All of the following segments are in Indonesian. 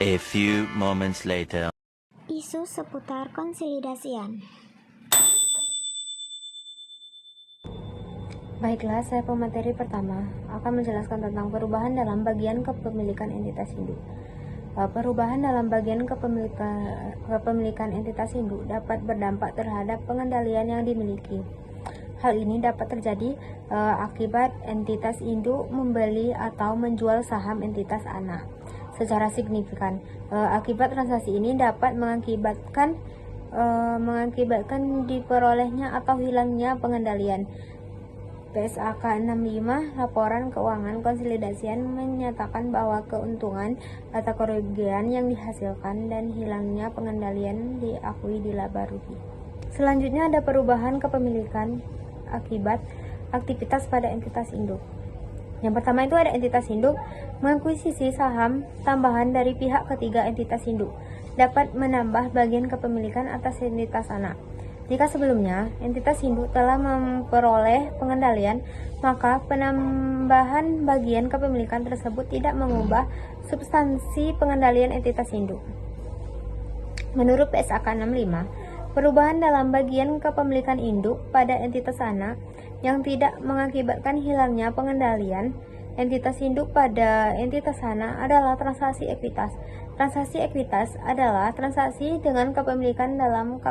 A few moments later. Isu seputar konsolidasian. Baiklah, saya pemateri pertama akan menjelaskan tentang perubahan dalam bagian kepemilikan entitas induk. Perubahan dalam bagian kepemilikan entitas induk dapat berdampak terhadap pengendalian yang dimiliki. Hal ini dapat terjadi akibat entitas induk membeli atau menjual saham entitas anak secara signifikan. Akibat transaksi ini dapat mengakibatkan diperolehnya atau hilangnya pengendalian. PSAK 65 Laporan Keuangan Konsolidasian menyatakan bahwa keuntungan atau kerugian yang dihasilkan dan hilangnya pengendalian diakui di laba rugi. Selanjutnya ada perubahan kepemilikan akibat aktivitas pada entitas induk. Yang pertama itu ada entitas induk mengakuisisi saham tambahan dari pihak ketiga entitas induk dapat menambah bagian kepemilikan atas entitas anak. Jika sebelumnya entitas induk telah memperoleh pengendalian, maka penambahan bagian kepemilikan tersebut tidak mengubah substansi pengendalian entitas induk. Menurut PSAK 65, perubahan dalam bagian kepemilikan induk pada entitas anak yang tidak mengakibatkan hilangnya pengendalian entitas induk pada entitas anak adalah transaksi ekuitas. Transaksi ekuitas adalah transaksi dengan kepemilikan dalam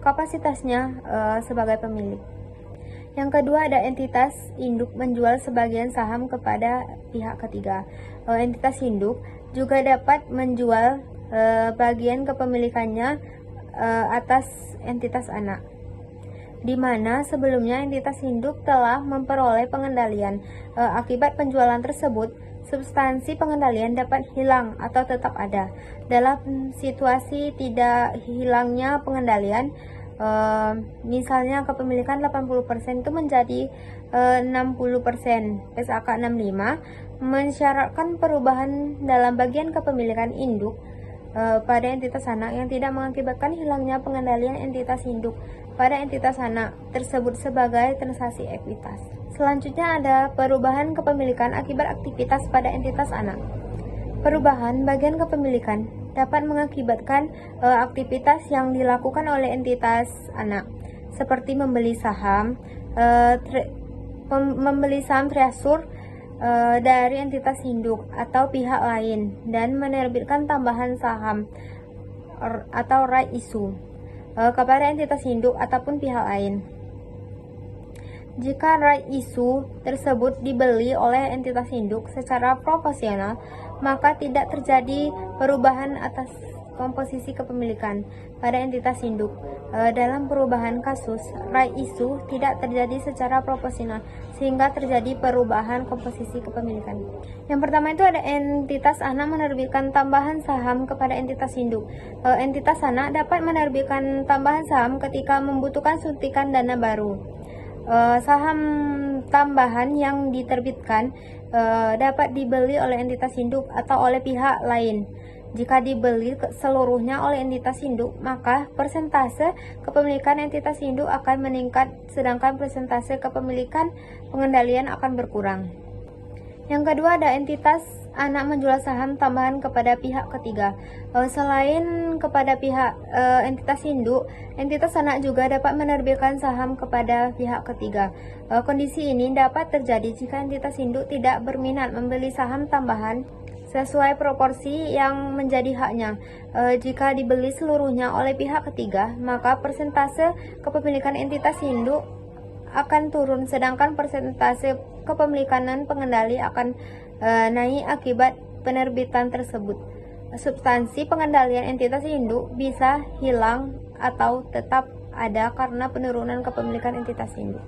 kapasitasnya sebagai pemilik. Yang kedua ada entitas induk menjual sebagian saham kepada pihak ketiga. Entitas induk juga dapat menjual bagian kepemilikannya atas entitas anak, di mana sebelumnya entitas induk telah memperoleh pengendalian. Akibat penjualan tersebut, substansi pengendalian dapat hilang atau tetap ada. Dalam situasi tidak hilangnya pengendalian, misalnya kepemilikan 80% itu menjadi 60%. PSAK 65 mensyaratkan perubahan dalam bagian kepemilikan induk pada entitas anak yang tidak mengakibatkan hilangnya pengendalian entitas induk pada entitas anak tersebut sebagai transaksi ekuitas. Selanjutnya ada perubahan kepemilikan akibat aktivitas pada entitas anak. Perubahan bagian kepemilikan dapat mengakibatkan aktivitas yang dilakukan oleh entitas anak, seperti membeli saham treasure dari entitas induk atau pihak lain dan menerbitkan tambahan saham atau right issue kepada entitas induk ataupun pihak lain. Jika right issue tersebut dibeli oleh entitas induk secara proporsional, maka tidak terjadi perubahan atas komposisi kepemilikan pada entitas induk. Dalam perubahan kasus, right issue tidak terjadi secara proporsional sehingga terjadi perubahan komposisi kepemilikan. Yang pertama itu ada entitas anak menerbitkan tambahan saham kepada entitas induk. Entitas anak dapat menerbitkan tambahan saham ketika membutuhkan suntikan dana baru. Saham tambahan yang diterbitkan dapat dibeli oleh entitas induk atau oleh pihak lain. Jika dibeli seluruhnya oleh entitas induk, maka persentase kepemilikan entitas induk akan meningkat, sedangkan persentase kepemilikan pengendalian akan berkurang. Yang kedua ada entitas anak menjual saham tambahan kepada pihak ketiga. Selain kepada pihak entitas induk, entitas anak juga dapat menerbitkan saham kepada pihak ketiga. Kondisi ini dapat terjadi jika entitas induk tidak berminat membeli saham tambahan sesuai proporsi yang menjadi haknya. Jika dibeli seluruhnya oleh pihak ketiga, maka persentase kepemilikan entitas induk akan turun, sedangkan persentase kepemilikan pengendali akan naik akibat penerbitan tersebut. Substansi pengendalian entitas induk bisa hilang atau tetap ada karena penurunan kepemilikan entitas induk.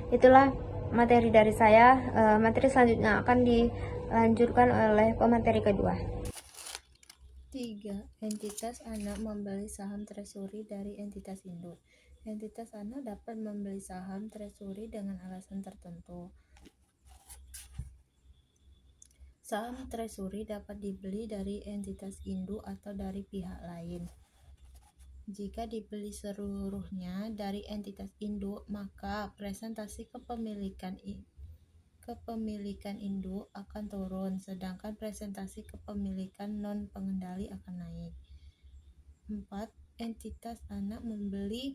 Itulah materi dari saya. Materi selanjutnya akan dilanjutkan oleh pemateri kedua. 3. Entitas anak membeli saham treasury dari entitas induk. Entitas anak dapat membeli saham treasury dengan alasan tertentu. Saham treasury dapat dibeli dari entitas induk atau dari pihak lain. Jika dibeli seluruhnya dari entitas induk, maka presentasi kepemilikan induk akan turun, sedangkan presentasi kepemilikan non-pengendali akan naik. 4. Entitas anak membeli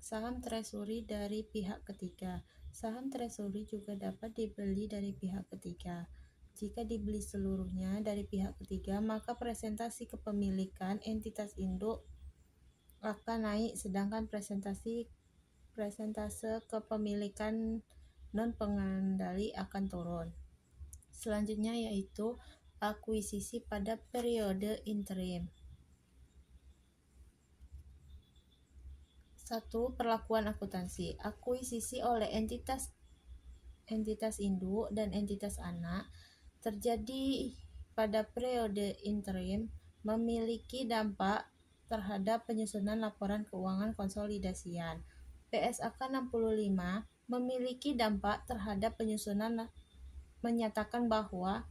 saham treasury dari pihak ketiga. Saham treasury juga dapat dibeli dari pihak ketiga. Jika dibeli seluruhnya dari pihak ketiga, maka presentasi kepemilikan entitas induk akan naik, sedangkan presentase kepemilikan non-pengendali akan turun. Selanjutnya yaitu akuisisi pada periode interim. 1. Perlakuan akuntansi. Akuisisi oleh entitas induk dan entitas anak terjadi pada periode interim memiliki dampak terhadap penyusunan laporan keuangan konsolidasian. PSAK 65 memiliki dampak terhadap penyusunan menyatakan bahwa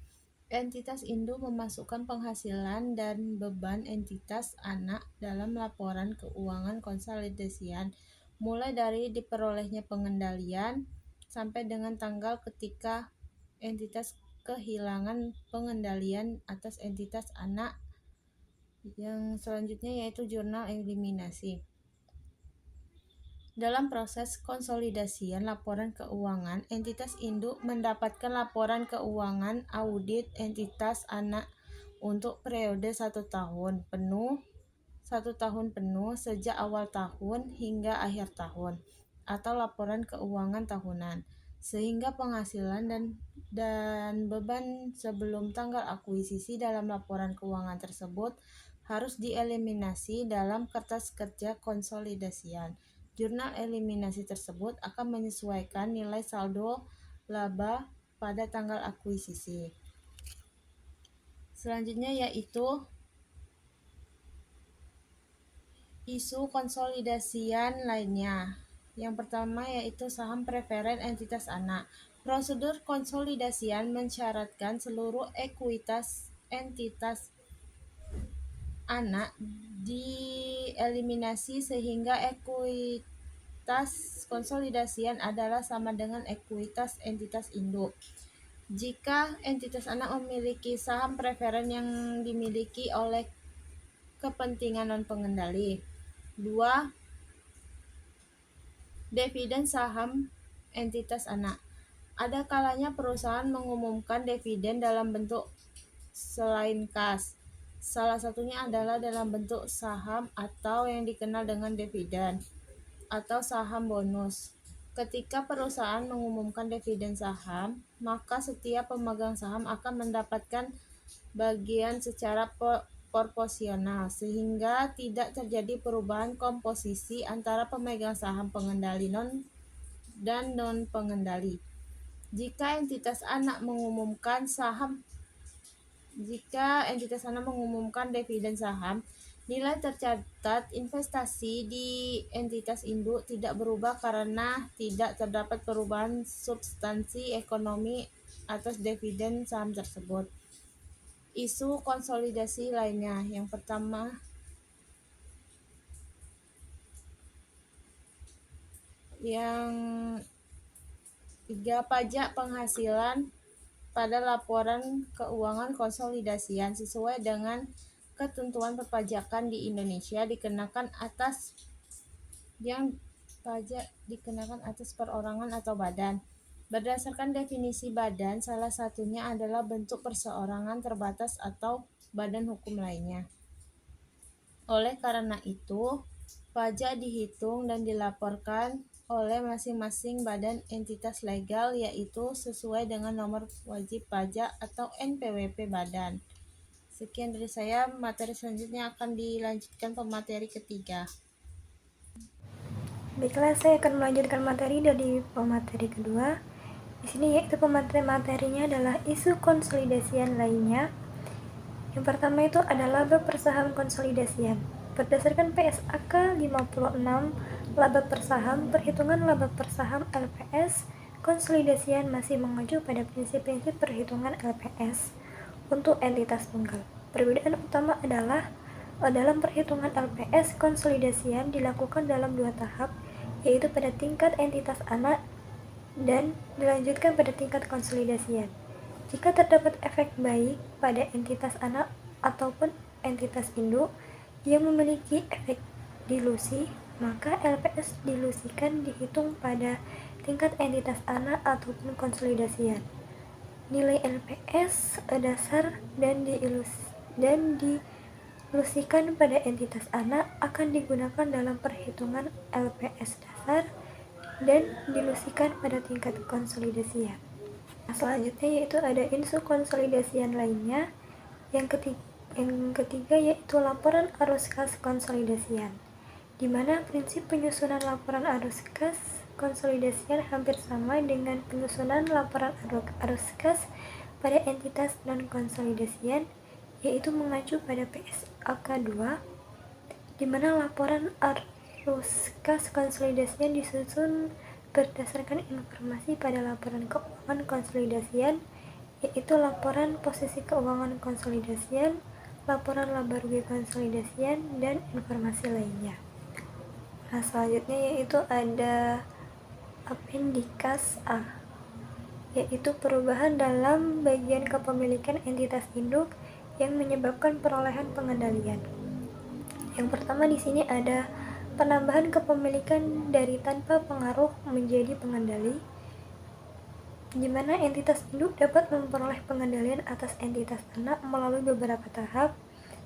entitas induk memasukkan penghasilan dan beban entitas anak dalam laporan keuangan konsolidasian mulai dari diperolehnya pengendalian sampai dengan tanggal ketika entitas kehilangan pengendalian atas entitas anak. Yang selanjutnya yaitu jurnal eliminasi. Dalam proses konsolidasian laporan keuangan, entitas induk mendapatkan laporan keuangan audit entitas anak untuk periode 1 tahun penuh sejak awal tahun hingga akhir tahun, atau laporan keuangan tahunan, sehingga penghasilan dan beban sebelum tanggal akuisisi dalam laporan keuangan tersebut harus dieliminasi dalam kertas kerja konsolidasian. Jurnal eliminasi tersebut akan menyesuaikan nilai saldo laba pada tanggal akuisisi. Selanjutnya yaitu isu konsolidasian lainnya. Yang pertama yaitu saham preferen entitas anak. Prosedur konsolidasian mensyaratkan seluruh ekuitas entitas anak dieliminasi sehingga ekuitas konsolidasian adalah sama dengan ekuitas entitas induk. Jika entitas anak memiliki saham preferen yang dimiliki oleh kepentingan non-pengendali. 2. Dividen saham entitas anak. Ada kalanya perusahaan mengumumkan dividen dalam bentuk selain kas. Salah satunya adalah dalam bentuk saham atau yang dikenal dengan dividen atau saham bonus. Ketika perusahaan mengumumkan dividen saham, maka setiap pemegang saham akan mendapatkan bagian secara proporsional sehingga tidak terjadi perubahan komposisi antara pemegang saham pengendali dan non-pengendali. Jika entitas anak mengumumkan dividen saham, nilai tercatat investasi di entitas induk tidak berubah karena tidak terdapat perubahan substansi ekonomi atas dividen saham tersebut. Isu konsolidasi lainnya. Yang pertama yang 3, pajak penghasilan pada laporan keuangan konsolidasian sesuai dengan ketentuan perpajakan di Indonesia dikenakan atas perorangan atau badan. Berdasarkan definisi badan, salah satunya adalah bentuk perseorangan terbatas atau badan hukum lainnya. Oleh karena itu, pajak dihitung dan dilaporkan oleh masing-masing badan entitas legal yaitu sesuai dengan nomor wajib pajak atau NPWP badan. Sekian dari saya, materi selanjutnya akan dilanjutkan pemateri ketiga. Baiklah, saya akan melanjutkan materi dari pemateri kedua. Di sini yaitu materinya adalah isu konsolidasian lainnya. Yang pertama itu adalah laba per saham konsolidasian. Berdasarkan PSAK 56, laba per saham, perhitungan laba per saham LPS, konsolidasian masih mengacu pada prinsip-prinsip perhitungan LPS untuk entitas tunggal. Perbedaan utama adalah dalam perhitungan LPS, konsolidasian dilakukan dalam 2 tahap, yaitu pada tingkat entitas anak dan dilanjutkan pada tingkat konsolidasian. Jika terdapat efek baik pada entitas anak ataupun entitas induk yang memiliki efek dilusi, maka LPS dilusikan dihitung pada tingkat entitas anak ataupun konsolidasian. Nilai LPS dasar dan dilusikan pada entitas anak akan digunakan dalam perhitungan LPS dasar dan dilusikan pada tingkat konsolidasian. Selanjutnya yaitu ada insu konsolidasian lainnya. Yang ketiga yaitu laporan arus kas konsolidasian, di mana prinsip penyusunan laporan arus kas konsolidasian hampir sama dengan penyusunan laporan arus kas pada entitas non-konsolidasian, yaitu mengacu pada PSAK 2, di mana laporan arus kas konsolidasian disusun berdasarkan informasi pada laporan keuangan konsolidasian, yaitu laporan posisi keuangan konsolidasian, laporan laba rugi konsolidasian, dan informasi lainnya. Nah, selanjutnya yaitu ada Apendikas A, yaitu perubahan dalam bagian kepemilikan entitas induk yang menyebabkan perolehan pengendalian. Yang pertama di sini ada penambahan kepemilikan dari tanpa pengaruh menjadi pengendali, di mana entitas induk dapat memperoleh pengendalian atas entitas anak melalui beberapa tahap.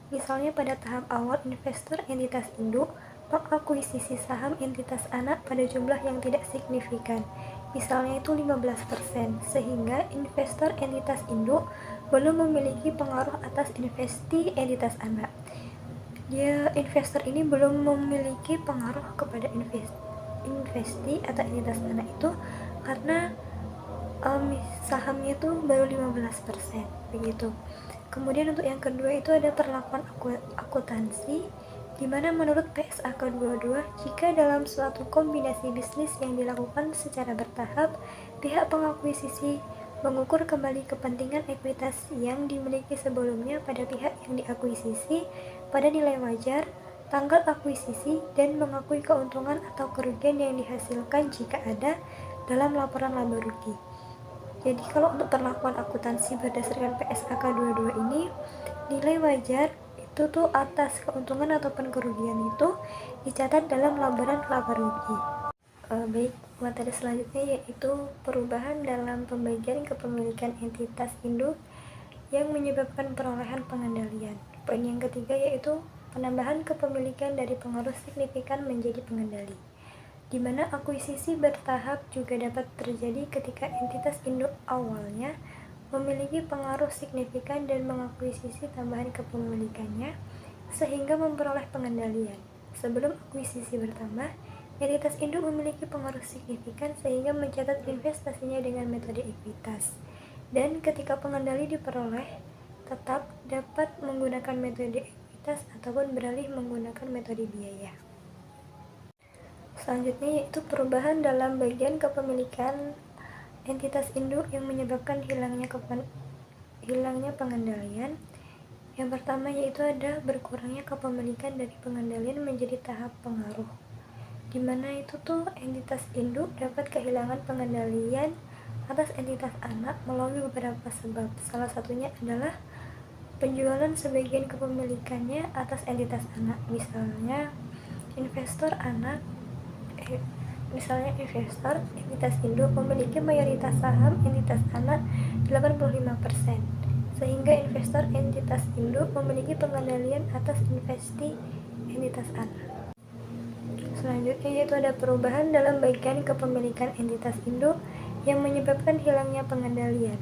Misalnya pada tahap awal investor entitas induk mengakuisisi saham entitas anak pada jumlah yang tidak signifikan, misalnya itu 15%, sehingga investor entitas induk belum memiliki pengaruh atas investi entitas anak. Investor ini belum memiliki pengaruh kepada investi atau entitas anak itu karena sahamnya itu baru 15%, begitu. Kemudian untuk yang kedua itu ada perlakuan akuntansi, di mana menurut PSAK 22, jika dalam suatu kombinasi bisnis yang dilakukan secara bertahap, pihak pengakuisisi mengukur kembali kepentingan ekuitas yang dimiliki sebelumnya pada pihak yang diakuisisi pada nilai wajar, tanggal akuisisi, dan mengakui keuntungan atau kerugian yang dihasilkan jika ada dalam laporan laba rugi. Jadi kalau untuk perlakuan akuntansi berdasarkan PSAK 22 ini, nilai wajar itu tuh atas keuntungan ataupun kerugian itu dicatat dalam laporan laba rugi. Baik, materi selanjutnya yaitu perubahan dalam pembagian kepemilikan entitas induk yang menyebabkan perolehan pengendalian. Poin yang ketiga yaitu penambahan kepemilikan dari pengaruh signifikan menjadi pengendali, di mana akuisisi bertahap juga dapat terjadi ketika entitas induk awalnya memiliki pengaruh signifikan dan mengakuisisi tambahan kepemilikannya sehingga memperoleh pengendalian. Sebelum akuisisi bertambah, entitas induk memiliki pengaruh signifikan sehingga mencatat investasinya dengan metode ekuitas. Dan ketika pengendali diperoleh, tetap dapat menggunakan metode ekuitas ataupun beralih menggunakan metode biaya. Selanjutnya yaitu perubahan dalam bagian kepemilikan entitas induk yang menyebabkan hilangnya pengendalian. Yang pertama yaitu ada berkurangnya kepemilikan dari pengendalian menjadi tahap pengaruh, di mana itu tuh entitas induk dapat kehilangan pengendalian atas entitas anak melalui beberapa sebab. Salah satunya adalah penjualan sebagian kepemilikannya atas entitas anak, misalnya investor entitas induk memiliki mayoritas saham entitas anak 85%, sehingga investor entitas induk memiliki pengendalian atas investi entitas anak. Selanjutnya yaitu ada perubahan dalam bagian kepemilikan entitas induk yang menyebabkan hilangnya pengendalian.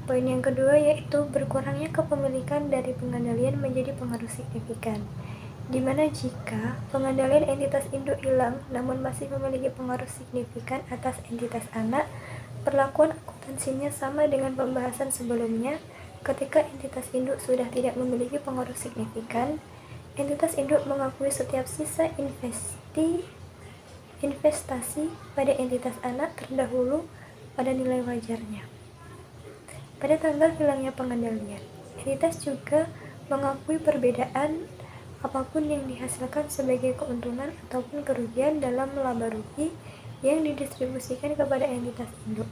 Poin yang kedua yaitu berkurangnya kepemilikan dari pengendalian menjadi pengaruh signifikan, di mana jika pengendalian entitas induk hilang namun masih memiliki pengaruh signifikan atas entitas anak, perlakuan akuntansinya sama dengan pembahasan sebelumnya. Ketika entitas induk sudah tidak memiliki pengaruh signifikan, entitas induk mengakui setiap sisa investasi pada entitas anak terdahulu pada nilai wajarnya. Pada tanggal hilangnya pengendalian, entitas juga mengakui perbedaan apapun yang dihasilkan sebagai keuntungan ataupun kerugian dalam laba rugi yang didistribusikan kepada entitas induk.